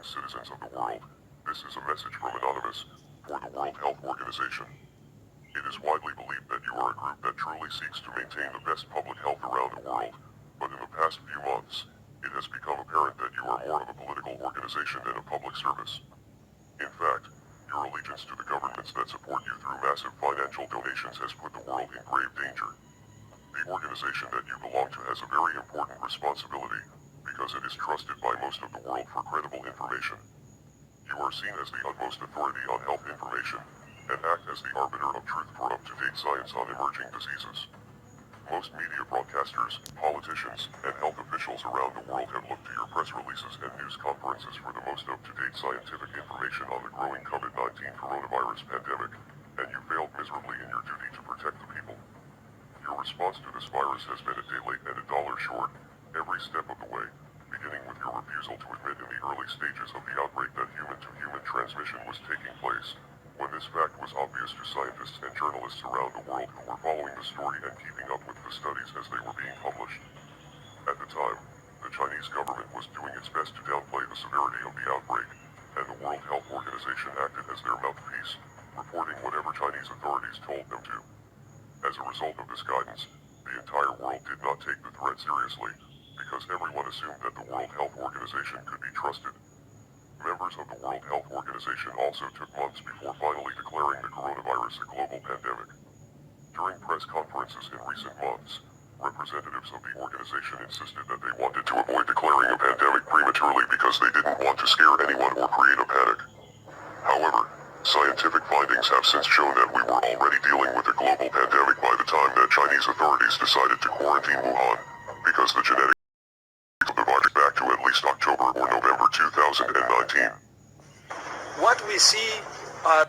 Greetings, citizens of the world. This is a message from Anonymous for the World Health Organization. It is widely believed that you are a group that truly seeks to maintain the best public health around the world, but in the past few months, it has become apparent that you are more of a political organization than a public service. In fact, your allegiance to the governments that support you through massive financial donations has put the world in grave danger. The organization that you belong to has a very important responsibility, because it is trusted by most of the world for credible information. You are seen as the utmost authority on health information, and act as the arbiter of truth for up-to-date science on emerging diseases. Most media broadcasters, politicians, and health officials around the world have looked to your press releases and news conferences for the most up-to-date scientific information on the growing COVID-19 coronavirus pandemic, and you failed miserably in your duty to protect the people. Your response to this virus has been a day late and a dollar short, every step of the way, beginning with your refusal to admit in the early stages of the outbreak that human-to-human transmission was taking place, when this fact was obvious to scientists and journalists around the world who were following the story and keeping up with the studies as they were being published. At the time, the Chinese government was doing its best to downplay the severity of the outbreak, and the World Health Organization acted as their mouthpiece, reporting whatever Chinese authorities told them to. As a result of this guidance, the entire world did not take the threat seriously, because everyone assumed that the World Health Organization could be trusted. Members of the World Health Organization also took months before finally declaring the coronavirus a global pandemic. During press conferences in recent months, representatives of the organization insisted that they wanted to avoid declaring a pandemic prematurely because they didn't want to scare anyone or create a panic. However, scientific findings have since shown that we were already dealing with a global pandemic by the time that Chinese authorities decided to quarantine Wuhan, because the genetics of the virus back to at least October or November 2019. What we see are